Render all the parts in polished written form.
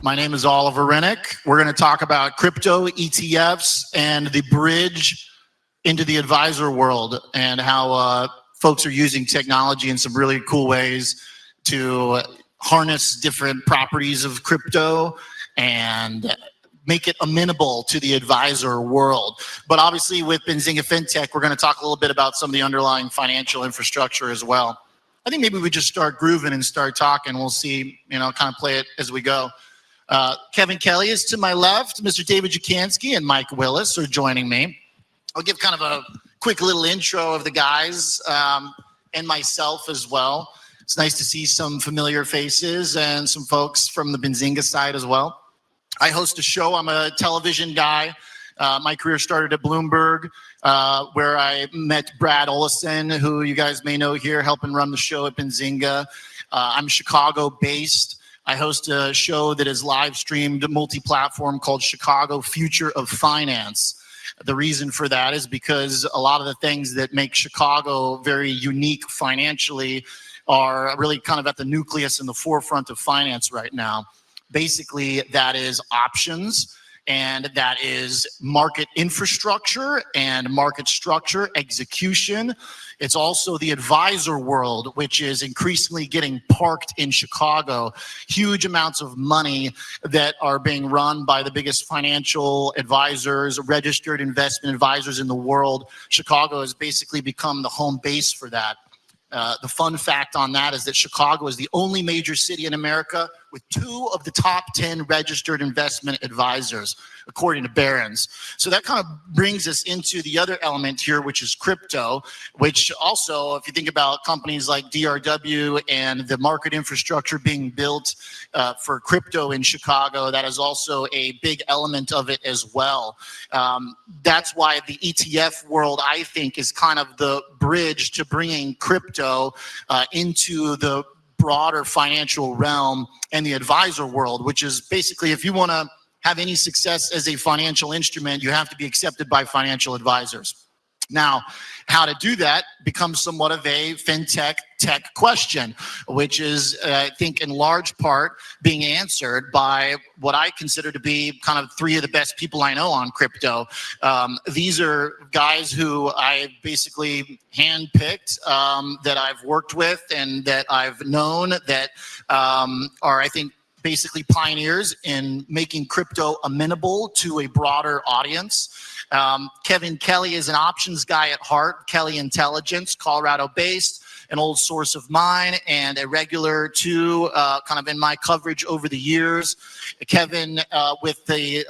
My name is Oliver Rennick. We're going to talk about crypto, ETFs, and the bridge into the advisor world and how folks are using technology in some really cool ways to harness different properties of crypto and make it amenable to the advisor world. But obviously with Benzinga Fintech, we're going to talk a little bit about some of the underlying financial infrastructure as well. I think maybe we just start grooving and start talking. We'll see, kind of play it as we go. Kevin Kelly is to my left. Mr. David Jukansky and Mike Willis are joining me. I'll give kind of a quick little intro of the guys and myself as well. It's nice to see some familiar faces and some folks from the Benzinga side as well. I host a show. I'm a television guy. My career started at Bloomberg, where I met Brad Olison, who you guys may know here, helping run the show at Benzinga. I'm Chicago-based. I host a show that is live streamed multi-platform called Chicago Future of Finance. The reason for that is because a lot of the things that make Chicago very unique financially are really kind of at the nucleus and the forefront of finance right now. Basically, that is options, and that is market infrastructure and market structure, execution. It's also the advisor world, which is increasingly getting parked in Chicago. Huge amounts of money that are being run by the biggest financial advisors, registered investment advisors in the world. Chicago has basically become the home base for that. The fun fact on that is that Chicago is the only major city in America with 2 of the top 10 registered investment advisors, according to Barron's. So that kind of brings us into the other element here, which is crypto, which also, if you think about companies like DRW and the market infrastructure being built for crypto in Chicago, that is also a big element of it as well. That's why the ETF world, I think, is kind of the bridge to bringing crypto into the broader financial realm and the advisor world, which is basically, if you want to have any success as a financial instrument, you have to be accepted by financial advisors. Now, how to do that becomes somewhat of a fintech tech question, which is, I think, in large part being answered by what I consider to be kind of 3 of the best people I know on crypto. These are guys who I basically handpicked, that I've worked with and that I've known that are, I think, basically pioneers in making crypto amenable to a broader audience. Kevin Kelly is an options guy at heart, Kelly Intelligence, Colorado-based, an old source of mine and a regular too, kind of in my coverage over the years. Kevin, with the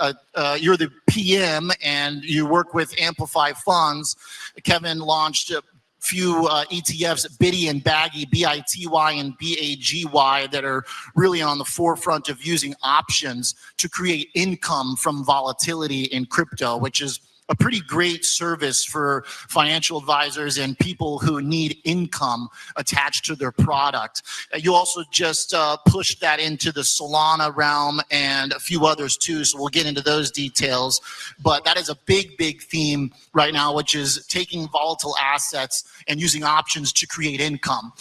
you're the PM and you work with Amplify Funds. Kevin launched a few ETFs, Biddy and Baggy, B-I-T-Y and B-A-G-Y, that are really on the forefront of using options to create income from volatility in crypto, which is a pretty great service for financial advisors and people who need income attached to their product. You also just pushed that into the Solana realm and a few others too, so we'll get into those details. But that is a big, big theme right now, which is taking volatile assets and using options to create income.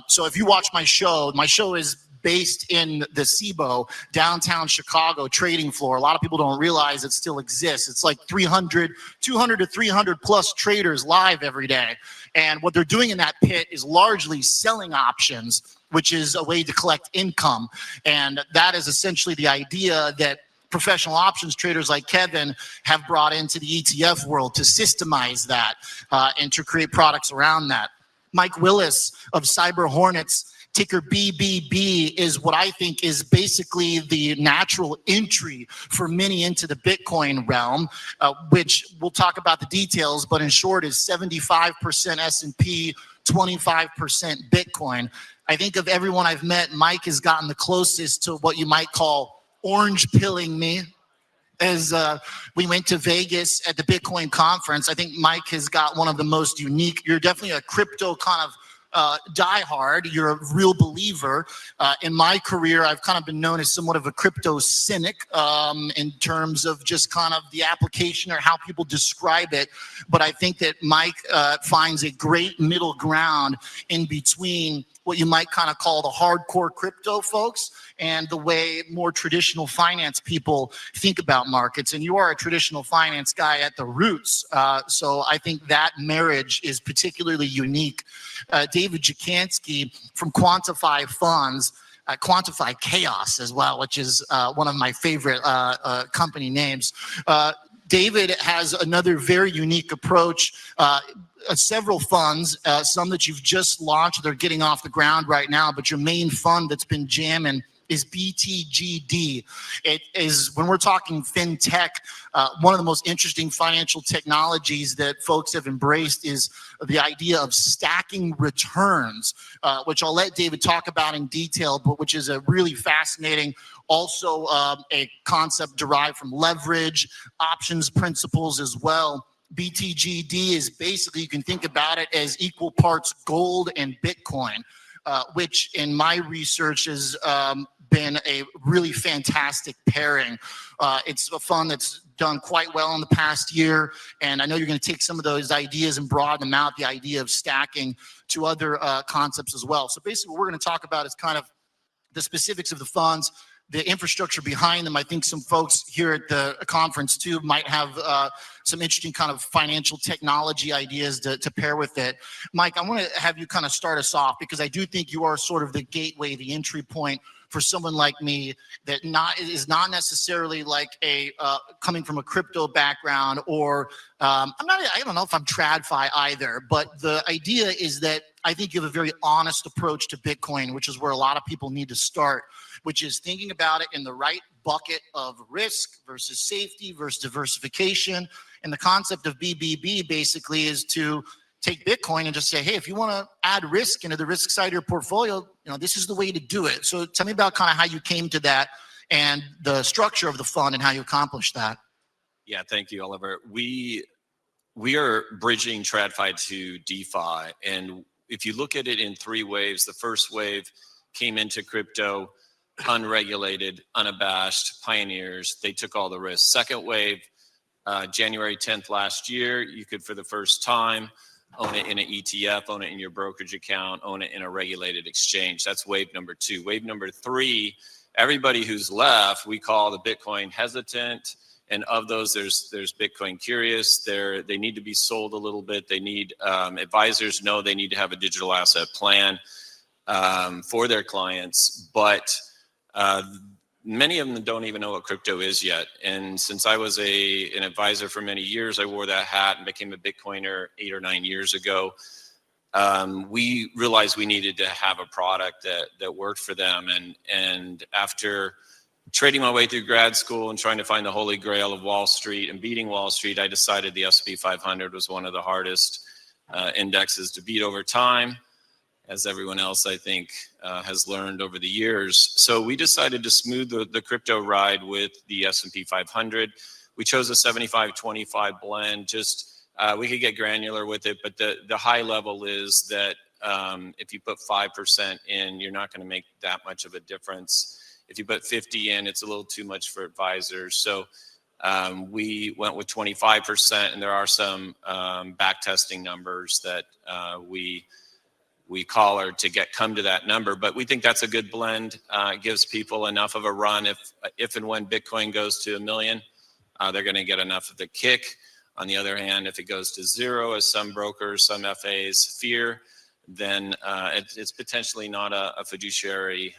So if you watch my show is based in the SIBO, downtown Chicago trading floor. A lot of people don't realize it still exists. It's like 200 to 300 plus traders live every day. And what they're doing in that pit is largely selling options, which is a way to collect income. And that is essentially the idea that professional options traders like Kevin have brought into the ETF world to systemize that and to create products around that. Mike Willis of Cyber Hornets, ticker BBB, is what I think is basically the natural entry for many into the Bitcoin realm, which we'll talk about the details, but in short is 75% S&P, 25% Bitcoin. I think of everyone I've met, Mike has gotten the closest to what you might call orange pilling me. As we went to Vegas at the Bitcoin conference, I think Mike has got one of the most unique, you're definitely a crypto kind of diehard, you're a real believer. In my career, I've kind of been known as somewhat of a crypto cynic in terms of just kind of the application or how people describe it. But I think that Mike finds a great middle ground in between what you might kind of call the hardcore crypto folks and the way more traditional finance people think about markets. And you are a traditional finance guy at the roots. So I think that marriage is particularly unique. David Jacansky from Quantify Funds, Quantify Chaos as well, which is one of my favorite company names. David has another very unique approach. Several funds, some that you've just launched, they're getting off the ground right now, but your main fund that's been jamming is BTGD. It is, when we're talking fintech, one of the most interesting financial technologies that folks have embraced is the idea of stacking returns, which I'll let David talk about in detail, but which is a really fascinating, also a concept derived from leverage, options principles as well. BTGD is basically, you can think about it as equal parts gold and Bitcoin, which in my research has been a really fantastic pairing. It's a fund that's done quite well in the past year, and I know you're going to take some of those ideas and broaden them out, the idea of stacking, to other concepts as well. So basically what we're going to talk about is kind of the specifics of the funds, the infrastructure behind them. I think some folks here at the conference too might have some interesting kind of financial technology ideas to pair with it. Mike, I want to have you kind of start us off, because I do think you are sort of the gateway, the entry point for someone like me that is not necessarily like a coming from a crypto background, or I don't know if I'm TradFi either, but the idea is that I think you have a very honest approach to Bitcoin, which is where a lot of people need to start, which is thinking about it in the right bucket of risk versus safety versus diversification. And the concept of BBB basically is to take Bitcoin and just say, hey, if you want to add risk into the risk side of your portfolio, this is the way to do it. So tell me about kind of how you came to that and the structure of the fund and how you accomplished that. Yeah, thank you, Oliver. We are bridging TradFi to DeFi. And if you look at it in three waves, the first wave came into crypto unregulated, unabashed, pioneers. They took all the risks. Second wave, January 10th last year, you could, for the first time, own it in an ETF, own it in your brokerage account, own it in a regulated exchange. That's wave number two. Wave number three, everybody who's left, we call the Bitcoin hesitant. And of those, there's Bitcoin curious. They need to be sold a little bit. They need, advisors know they need to have a digital asset plan for their clients. But many of them don't even know what crypto is yet. And since I was an advisor for many years, I wore that hat and became a Bitcoiner 8 or 9 years ago. We realized we needed to have a product that worked for them. And after trading my way through grad school and trying to find the holy grail of Wall Street and beating Wall Street, I decided the S&P 500 was one of the hardest indexes to beat over time, as everyone else, I think, has learned over the years. So we decided to smooth the crypto ride with the S&P 500. We chose a 75-25 blend. Just we could get granular with it, but the high level is that if you put 5% in, you're not going to make that much of a difference. If you put 50 in, it's a little too much for advisors. So we went with 25%, and there are some back testing numbers that we collared to come to that number, but we think that's a good blend. It gives people enough of a run. If and when Bitcoin goes to $1 million, they're going to get enough of the kick. On the other hand, if it goes to zero, as some brokers, some FAs fear, then it's potentially not a fiduciary.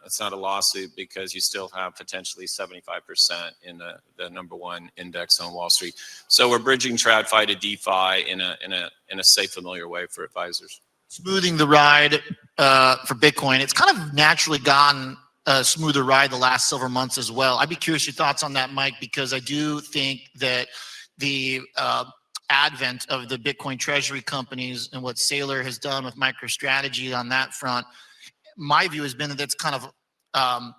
It's not a lawsuit, because you still have potentially 75% in the number one index on Wall Street. So we're bridging TradFi to DeFi in a safe, familiar way for advisors. Smoothing the ride for Bitcoin. It's kind of naturally gotten a smoother ride the last several months as well. I'd be curious your thoughts on that, Mike, because I do think that the advent of the Bitcoin treasury companies and what Saylor has done with MicroStrategy on that front, my view has been that that's kind of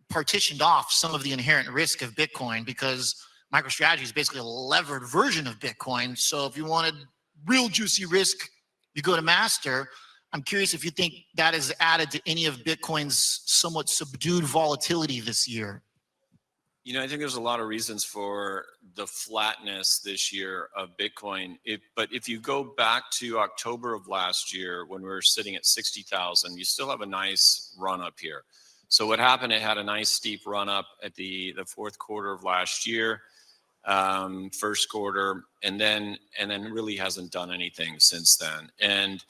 partitioned off some of the inherent risk of Bitcoin, because MicroStrategy is basically a levered version of Bitcoin. So if you wanted real juicy risk, you go to Master. I'm curious if you think that has added to any of Bitcoin's somewhat subdued volatility this year. I think there's a lot of reasons for the flatness this year of Bitcoin. But if you go back to October of last year, when we were sitting at 60,000, you still have a nice run up here. So what happened, it had a nice steep run up at the fourth quarter of last year, first quarter, and then really hasn't done anything since then. And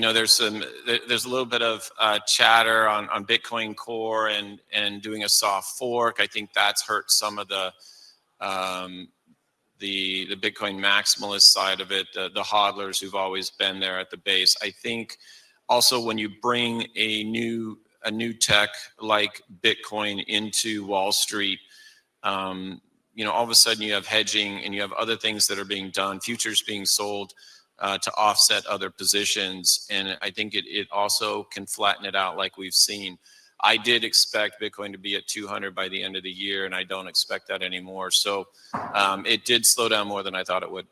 there's a little bit of chatter on Bitcoin Core and doing a soft fork. I think that's hurt some of the Bitcoin maximalist side of it, the hodlers who've always been there at the base. I think also when you bring a new tech like Bitcoin into Wall Street, all of a sudden you have hedging and you have other things that are being done, futures being sold to offset other positions. And I think it also can flatten it out like we've seen. I did expect Bitcoin to be at 200 by the end of the year, and I don't expect that anymore. So it did slow down more than I thought it would.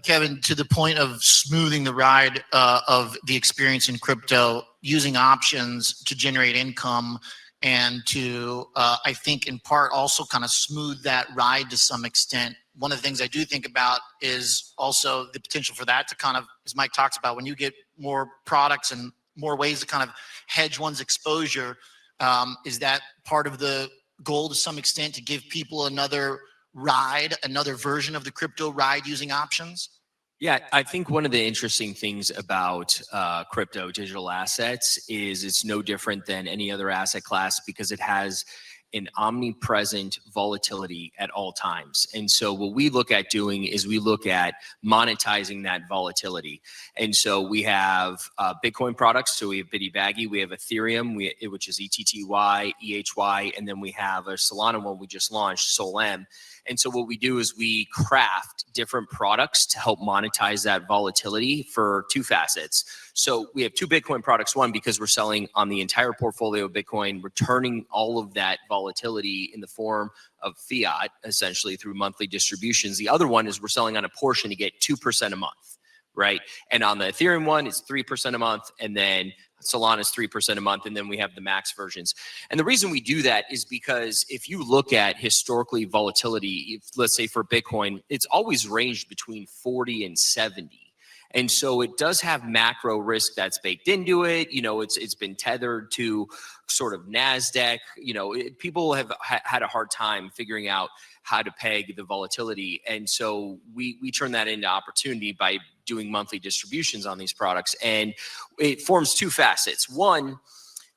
Kevin, to the point of smoothing the ride of the experience in crypto, using options to generate income and to, I think in part, also kind of smooth that ride to some extent. One of the things I do think about is also the potential for that to kind of, as Mike talks about, when you get more products and more ways to kind of hedge one's exposure, is that part of the goal to some extent, to give people another ride, another version of the crypto ride using options? Yeah, I think one of the interesting things about crypto digital assets is it's no different than any other asset class because it has an omnipresent volatility at all times. And so what we look at doing is we look at monetizing that volatility. And so we have Bitcoin products. So we have Bitty Baggy, we have Ethereum, which is ETTY, EHY, and then we have a Solana one we just launched, SolM. And so what we do is we craft different products to help monetize that volatility for two facets. So we have two Bitcoin products. One, because we're selling on the entire portfolio of Bitcoin, returning all of that volatility in the form of fiat, essentially through monthly distributions. The other one is we're selling on a portion to get 2% a month, right? And on the Ethereum one, it's 3% a month. And then Solana is 3% a month, and then we have the max versions. And the reason we do that is because if you look at historically volatility, let's say for Bitcoin, it's always ranged between 40 and 70. And so it does have macro risk that's baked into it. It's been tethered to sort of NASDAQ. People have had a hard time figuring out how to peg the volatility. And so we turn that into opportunity by doing monthly distributions on these products. And it forms two facets. One,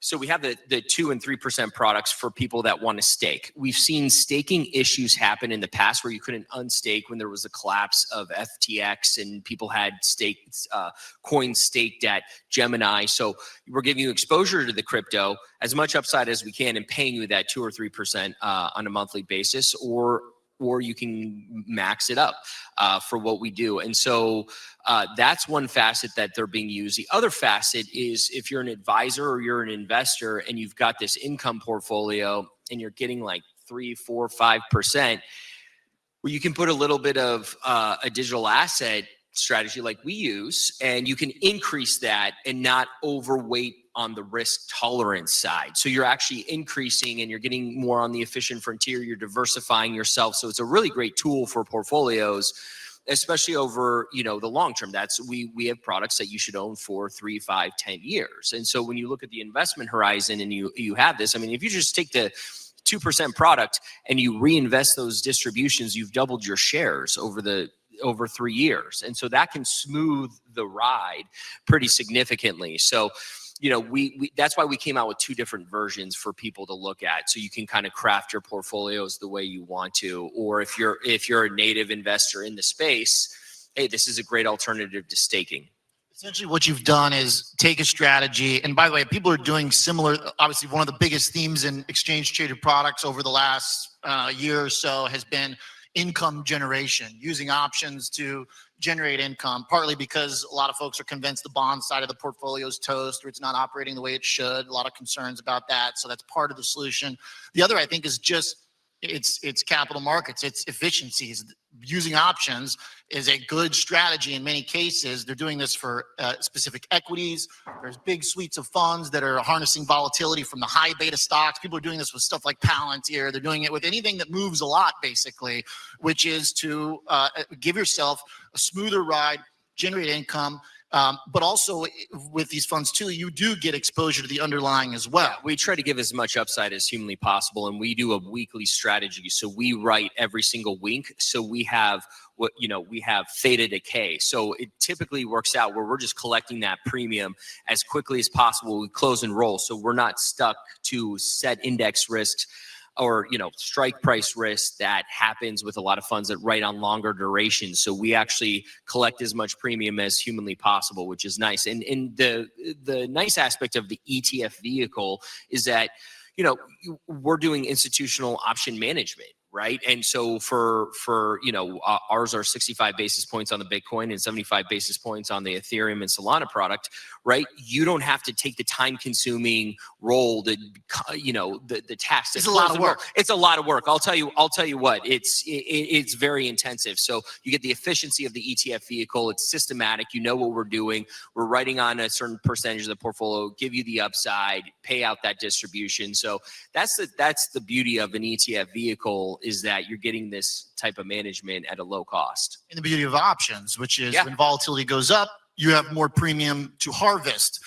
so we have the 2% and 3% products for people that want to stake. We've seen staking issues happen in the past where you couldn't unstake when there was a collapse of FTX and people had coins staked at Gemini. So we're giving you exposure to the crypto, as much upside as we can, and paying you that 2 or 3% on a monthly basis, or you can max it up for what we do. And so that's one facet that they're being used. The other facet is if you're an advisor or you're an investor and you've got this income portfolio and you're getting like 3, 4, 5%, where you can put a little bit of a digital asset strategy like we use, and you can increase that and not overweight on the risk tolerance side. So you're actually increasing and you're getting more on the efficient frontier. You're diversifying yourself. So it's a really great tool for portfolios, especially over, the long term. We have products that you should own for 3, 5, 10 years. And so when you look at the investment horizon and you have this, if you just take the 2% product and you reinvest those distributions, you've doubled your shares over 3 years. And so that can smooth the ride pretty significantly. So, that's why we came out with two different versions for people to look at. So you can kind of craft your portfolios the way you want to, or if you're a native investor in the space, hey, this is a great alternative to staking. Essentially what you've done is take a strategy, and by the way, people are doing similar. Obviously, one of the biggest themes in exchange traded products over the last year or so has been income generation, using options to generate income, partly because a lot of folks are convinced the bond side of the portfolio is toast or it's not operating the way it should. A lot of concerns about that. So that's part of the solution. The other, I think, is just it's capital markets, it's efficiencies. using options is a good strategy in many cases. They're doing this for specific equities. There's big suites of funds that are harnessing volatility from the high beta stocks. People are doing this with stuff like Palantir. They're doing it with anything that moves a lot, basically, which is to give yourself a smoother ride, generate income. But also with these funds too, you do get exposure to the underlying as well. We try to give as much upside as humanly possible, and we do a weekly strategy. So we write every single week. So we have we have theta decay. So it typically works out where we're just collecting that premium as quickly as possible. We close and roll. So we're not stuck to set index risks or strike price risk that happens with a lot of funds that write on longer durations. So we actually collect as much premium as humanly possible, which is nice. And the nice aspect of the ETF vehicle is that we're doing institutional option management, right? And so for ours are 65 basis points on the Bitcoin and 75 basis points on the Ethereum and Solana product, right? You don't have to take the time-consuming role that the tax. It's a lot of work. It's a lot of work. I'll tell you what. It's very intensive. So you get the efficiency of the ETF vehicle. It's systematic. You know what we're doing. We're writing on a certain percentage of the portfolio, give you the upside, pay out that distribution. So that's the beauty of an ETF vehicle, is that you're getting this type of management at a low cost. And the beauty of options, which is when volatility goes up, you have more premium to harvest.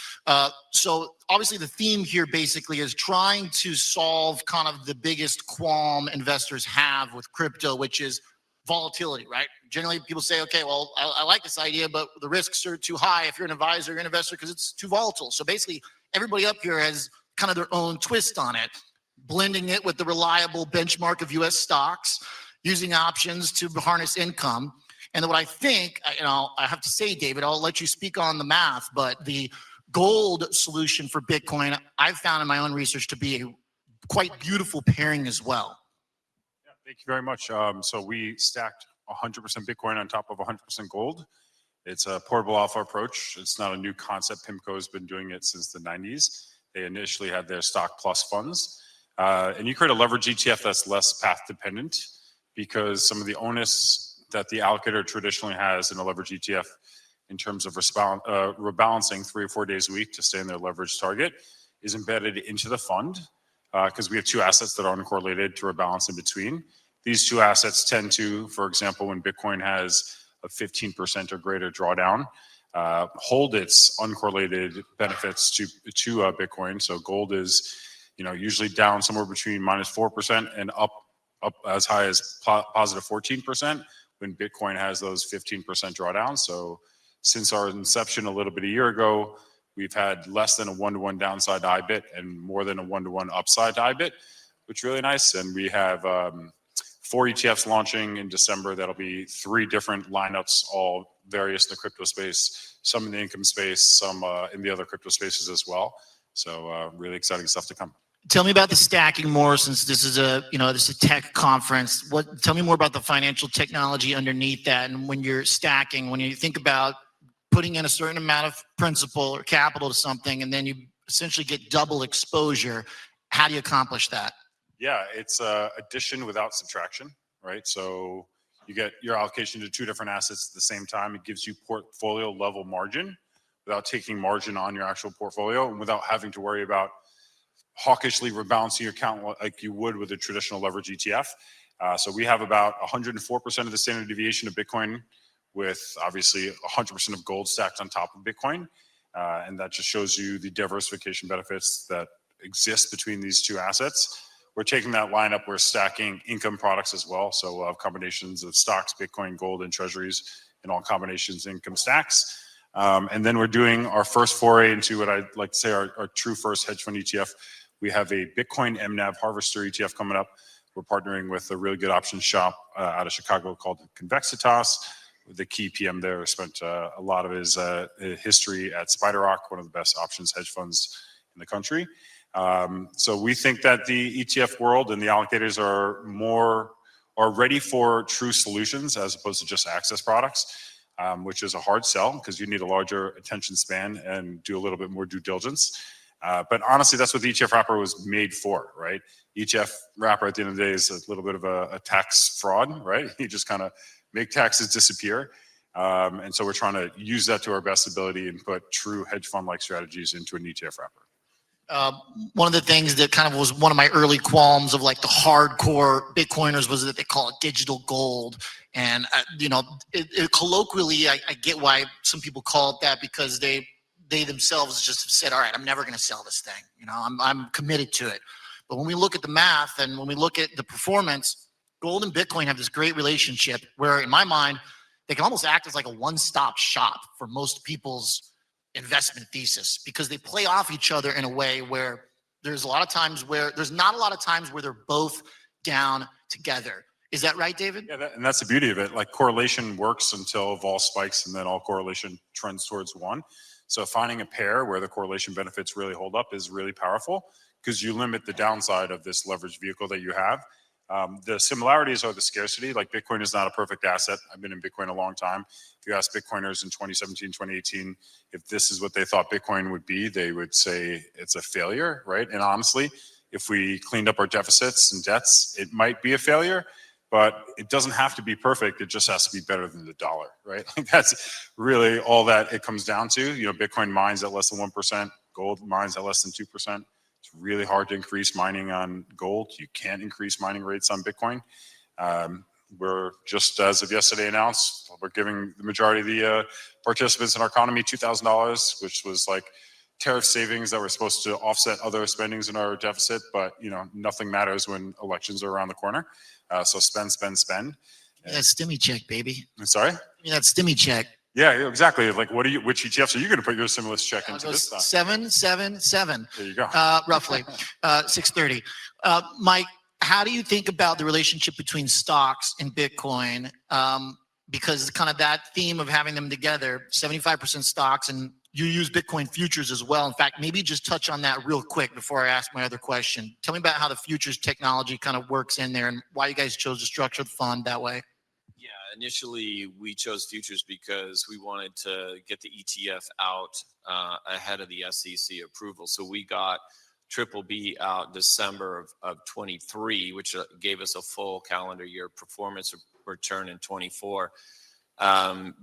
So obviously the theme here basically is trying to solve kind of the biggest qualm investors have with crypto, which is volatility, right? Generally people say, okay, well, I like this idea, but the risks are too high if you're an advisor, you're an investor, because it's too volatile. So basically everybody up here has kind of their own twist on it, blending it with the reliable benchmark of US stocks, using options to harness income. And what I think, I have to say, David, I'll let you speak on the math, but the gold solution for Bitcoin, I've found in my own research to be a quite beautiful pairing as well. Yeah, thank you very much. So we stacked 100% Bitcoin on top of 100% gold. It's a portable alpha approach. It's not a new concept. PIMCO has been doing it since the 90s. They initially had their stock plus funds. And you create a leverage ETF that's less path dependent, because some of the onus that the allocator traditionally has in a leverage ETF in terms of rebalancing 3 or 4 days a week to stay in their leverage target is embedded into the fund, because we have 2 assets that are uncorrelated to rebalance in between. These 2 assets tend to, for example, when Bitcoin has a 15% or greater drawdown, hold its uncorrelated benefits to Bitcoin. So gold is usually down somewhere between -4% and up as high as positive 14% when Bitcoin has those 15% drawdowns. So since our inception a little bit a year ago, we've had less than a 1-to-1 downside to IBIT and more than a 1-to-1 upside to IBIT, which is really nice. And we have 4 ETFs launching in December. That'll be 3 different lineups, all various in the crypto space, some in the income space, some in the other crypto spaces as well. So really exciting stuff to come. Tell me about the stacking more, since this is a tech conference. Tell me more about the financial technology underneath that. And when you're stacking, when you think about putting in a certain amount of principal or capital to something, and then you essentially get double exposure, how do you accomplish that? Yeah, it's addition without subtraction, right? So you get your allocation to 2 different assets at the same time. It gives you portfolio level margin without taking margin on your actual portfolio and without having to worry about hawkishly rebalancing your account like you would with a traditional leverage ETF. So we have about 104% of the standard deviation of Bitcoin, with obviously 100% of gold stacked on top of Bitcoin. And that just shows you the diversification benefits that exist between these 2 assets. We're taking that lineup, we're stacking income products as well. So we'll have combinations of stocks, Bitcoin, gold, and treasuries in all combinations income stacks. And then we're doing our first foray into what I'd like to say our true first hedge fund ETF. We have a Bitcoin MNAV Harvester ETF coming up. We're partnering with a really good options shop out of Chicago called Convexitas. The key PM there spent a lot of his history at SpiderRock, one of the best options hedge funds in the country. So we think that the ETF world and the allocators are ready for true solutions as opposed to just access products, which is a hard sell because you need a larger attention span and do a little bit more due diligence. But honestly, that's what the ETF wrapper was made for, right? ETF wrapper at the end of the day is a little bit of a tax fraud, right? You just kind of make taxes disappear. And so we're trying to use that to our best ability and put true hedge fund-like strategies into an ETF wrapper. One of the things that kind of was one of my early qualms of like the hardcore Bitcoiners was that they call it digital gold. And, colloquially, I get why some people call it that, because they themselves just have said, all right, I'm never going to sell this thing. I'm committed to it. But when we look at the math and when we look at the performance, gold and Bitcoin have this great relationship where, in my mind, they can almost act as like a one-stop shop for most people's investment thesis, because they play off each other in a way where there's not a lot of times where they're both down together. Is that right, David? Yeah, and that's the beauty of it. Like, correlation works until vol spikes, and then all correlation trends towards one. So finding a pair where the correlation benefits really hold up is really powerful, because you limit the downside of this leveraged vehicle that you have. The similarities are the scarcity. Like, Bitcoin is not a perfect asset. I've been in Bitcoin a long time. If you ask Bitcoiners in 2017, 2018, if this is what they thought Bitcoin would be, they would say it's a failure, right? And honestly, if we cleaned up our deficits and debts, it might be a failure, but it doesn't have to be perfect. It just has to be better than the dollar, right? Like, that's really all that it comes down to. Bitcoin mines at less than 1%, gold mines at less than 2%. It's really hard to increase mining on gold. You can't increase mining rates on Bitcoin. We're just, as of yesterday, announced we're giving the majority of the participants in our economy $2,000, which was like tariff savings that were supposed to offset other spendings in our deficit. But nothing matters when elections are around the corner. So spend. That stimmy check, baby. I'm sorry? That stimmy check. Yeah, exactly. Like, which ETFs are you going to put your stimulus check into this time? 777. There you go. Roughly 630. Mike, how do you think about the relationship between stocks and Bitcoin? Because kind of that theme of having them together, 75% stocks, and you use Bitcoin futures as well. In fact, maybe just touch on that real quick before I ask my other question. Tell me about how the futures technology kind of works in there and why you guys chose to structure the fund that way. Yeah, initially we chose futures because we wanted to get the ETF out ahead of the SEC approval. So we got Triple B out December of 23, which gave us a full calendar year performance return in 24.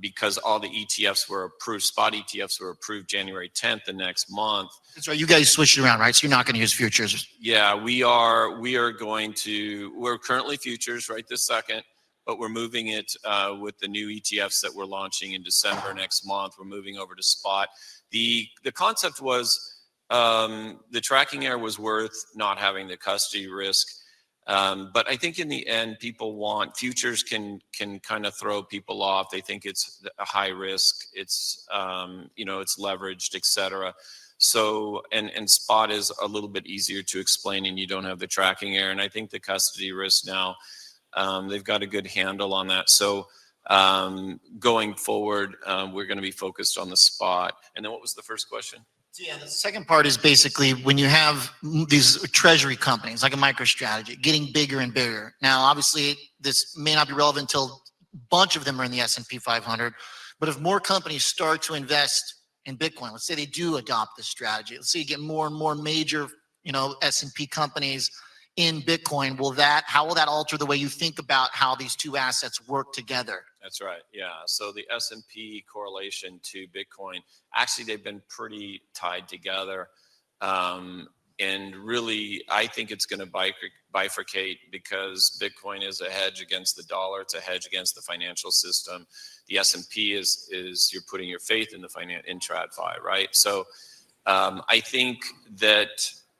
Because all the ETFs were approved, spot ETFs were approved January 10th, the next month. That's right. You guys switched it around, right? So you're not going to use futures. Yeah, we're currently futures right this second, but we're moving it with the new ETFs that we're launching in December next month. We're moving over to spot. The concept was the tracking error was worth not having the custody risk. But I think in the end, people want futures can kind of throw people off. They think it's a high risk, it's it's leveraged, etc. So and spot is a little bit easier to explain, and you don't have the tracking error. And I think the custody risk now, they've got a good handle on that. So going forward, we're going to be focused on the spot. And then what was the first question? Yeah, the second part is basically when you have these treasury companies like a MicroStrategy getting bigger and bigger. Now, obviously, this may not be relevant until a bunch of them are in the S&P 500. But if more companies start to invest in Bitcoin, let's say they do adopt this strategy. Let's say you get more and more major, S&P companies in Bitcoin. How will that alter the way you think about how these two assets work together? That's right. Yeah. So the S&P correlation to Bitcoin, actually, they've been pretty tied together. And really, I think it's going to bifurcate because Bitcoin is a hedge against the dollar. It's a hedge against the financial system. The S&P is you're putting your faith in in TradFi, right? So I think that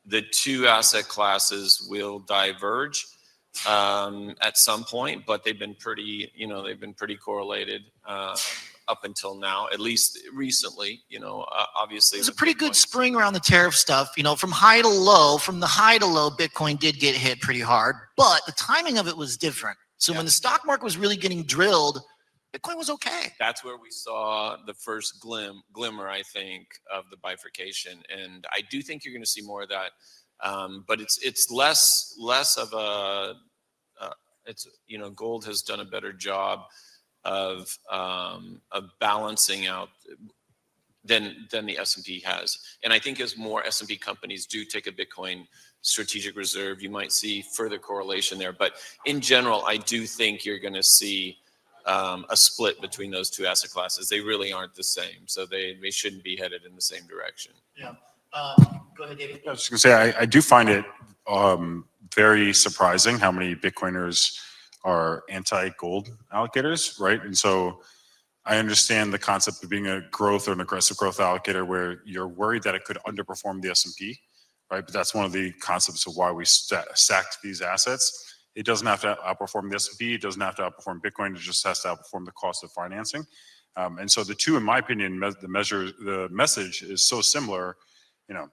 the two asset classes will diverge at some point, but they've been pretty correlated up until now, at least recently. Obviously, there's a pretty good spring around the tariff stuff. From high to low, Bitcoin did get hit pretty hard, but the timing of it was different. So when the stock market was really getting drilled, Bitcoin was okay. That's where we saw the first glimmer, I think, of the bifurcation, and I do think you're going to see more of that. But it's less of a gold has done a better job of balancing out. than the S&P has. And I think as more S&P companies do take a Bitcoin strategic reserve, you might see further correlation there. But in general, I do think you're going to see a split between those two asset classes. They really aren't the same, so they shouldn't be headed in the same direction. Yeah. Go ahead, David. I was just going to say, I do find it very surprising how many Bitcoiners are anti-gold allocators, right? And so I understand the concept of being a growth or an aggressive growth allocator where you're worried that it could underperform the S&P, right? But that's one of the concepts of why we stacked these assets. It doesn't have to outperform the S&P. It doesn't have to outperform Bitcoin. It just has to outperform the cost of financing. And so the two, in my opinion, the message is so similar. You know,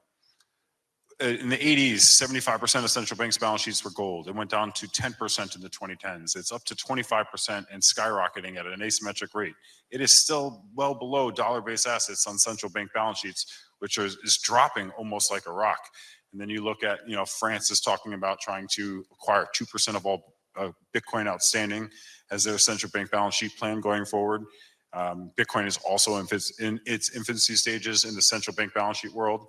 in the 80s, 75% of central banks' balance sheets were gold. It went down to 10% in the 2010s. It's up to 25% and skyrocketing at an asymmetric rate. It is still well below dollar-based assets on central bank balance sheets, which is dropping almost like a rock. And then you look at, France is talking about trying to acquire 2% of all Bitcoin outstanding as their central bank balance sheet plan going forward. Bitcoin is also in its infancy stages in the central bank balance sheet world.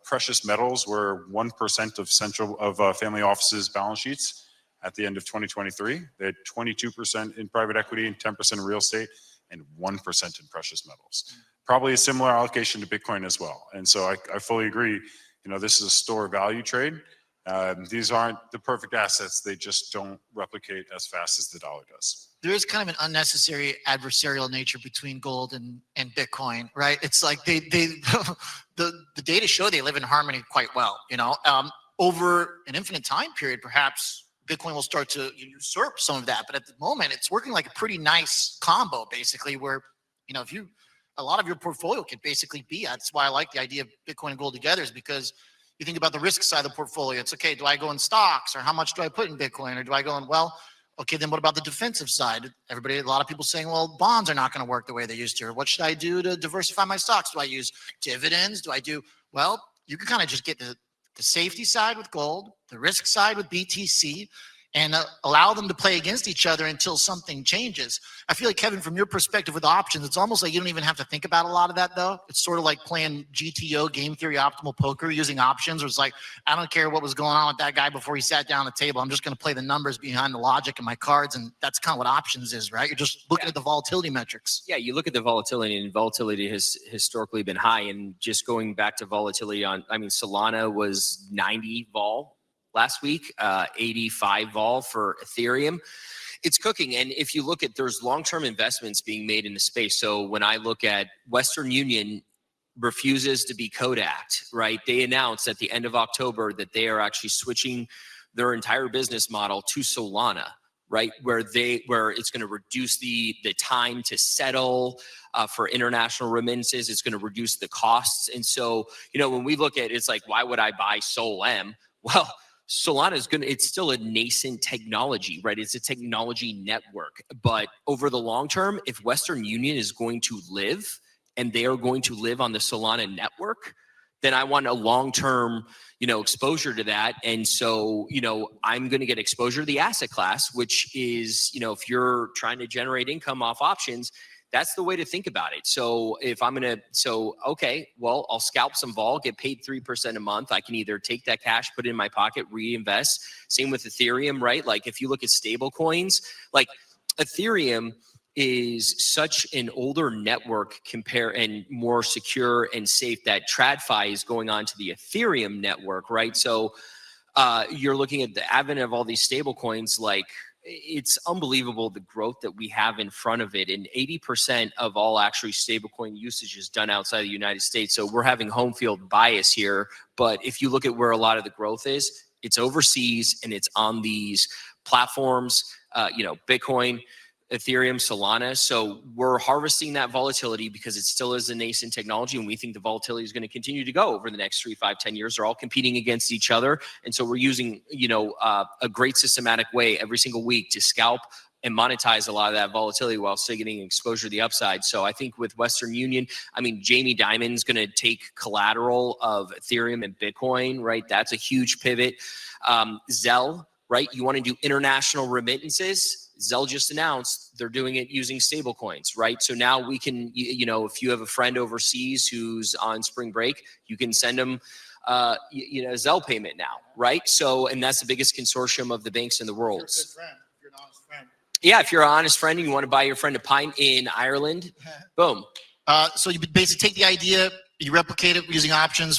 Precious metals were 1% of family offices' balance sheets at the end of 2023. They had 22% in private equity and 10% in real estate and 1% in precious metals. Probably a similar allocation to Bitcoin as well. And so I fully agree. This is a store value trade. These aren't the perfect assets. They just don't replicate as fast as the dollar does. There is kind of an unnecessary adversarial nature between gold and Bitcoin, right? It's like the data show they live in harmony quite well. Over an infinite time period, perhaps Bitcoin will start to usurp some of that. But at the moment, it's working like a pretty nice combo, basically, where if a lot of your portfolio could basically be. That's why I like the idea of Bitcoin and gold together, is because you think about the risk side of the portfolio. It's okay, do I go in stocks, or how much do I put in Bitcoin, or do I go in, okay, then what about the defensive side? A lot of people saying, well, bonds are not going to work the way they used to. Or what should I do to diversify my stocks? Do I use dividends? You can kind of just get the safety side with gold, the risk side with BTC, and allow them to play against each other until something changes. I feel like, Kevin, from your perspective with options, it's almost like you don't even have to think about a lot of that, though. It's sort of like playing GTO, game theory optimal poker, using options, where it's like, I don't care what was going on with that guy before he sat down at the table. I'm just going to play the numbers behind the logic in my cards, and that's kind of what options is, right? You're just looking at the volatility metrics. Yeah, you look at the volatility, and volatility has historically been high. And just going back to volatility Solana was 90 vol last week, 85 vol for Ethereum. It's cooking. And if you look at, there's long-term investments being made in the space. So when I look at Western Union refuses to be Kodak'd, right? They announced at the end of October that they are actually switching their entire business model to Solana, right? Where it's going to reduce the time to settle for international remittances. It's going to reduce the costs. And so, when we look at it, it's like, why would I buy Sol-M? Well, Solana it's still a nascent technology, right? It's a technology network. But over the long term, if Western Union is going to live and they are going to live on the Solana network, then I want a long-term, exposure to that. And so, I'm going to get exposure to the asset class, which is, if you're trying to generate income off options, that's the way to think about it. So if I'll scalp some vol, get paid 3% a month. I can either take that cash, put it in my pocket, reinvest. Same with Ethereum, right? Like if you look at stable coins, like Ethereum is such an older network and more secure and safe that TradFi is going on to the Ethereum network, right? So you're looking at the advent of all these stable coins, like it's unbelievable the growth that we have in front of it. And 80% of all actually stablecoin usage is done outside the United States. So we're having home field bias here. But if you look at where a lot of the growth is, it's overseas and it's on these platforms, Bitcoin, Ethereum, Solana. So we're harvesting that volatility because it still is a nascent technology. And we think the volatility is going to continue to go over the next 3, 5, 10 years. They're all competing against each other. And so we're using, a great systematic way every single week to scalp and monetize a lot of that volatility while still getting exposure to the upside. So I think with Western Union, Jamie Dimon's going to take collateral of Ethereum and Bitcoin, right? That's a huge pivot. Zelle, right? You want to do international remittances. Zelle just announced they're doing it using stable coins, right? So now we can, if you have a friend overseas who's on spring break, you can send them a Zelle payment now, right? So, and that's the biggest consortium of the banks in the world. Yeah, if you're an honest friend and you want to buy your friend a pint in Ireland, boom. So you basically take the idea, you replicate it using options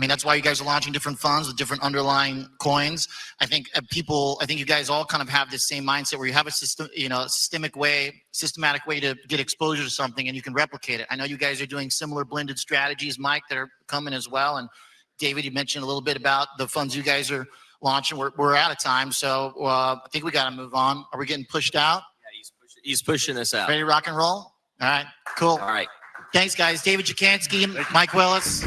that's why you guys are launching different funds with different underlying coins. I think you guys all kind of have this same mindset where you have a system, systematic way to get exposure to something and you can replicate it. I know you guys are doing similar blended strategies, Mike, that are coming as well. And David, you mentioned a little bit about the funds you guys are launching. We're out of time, so I think we got to move on. Are we getting pushed out? Yeah, he's pushing us out. Ready to rock and roll? All right, cool. All right. Thanks, guys. David Jacansky, Mike Willis.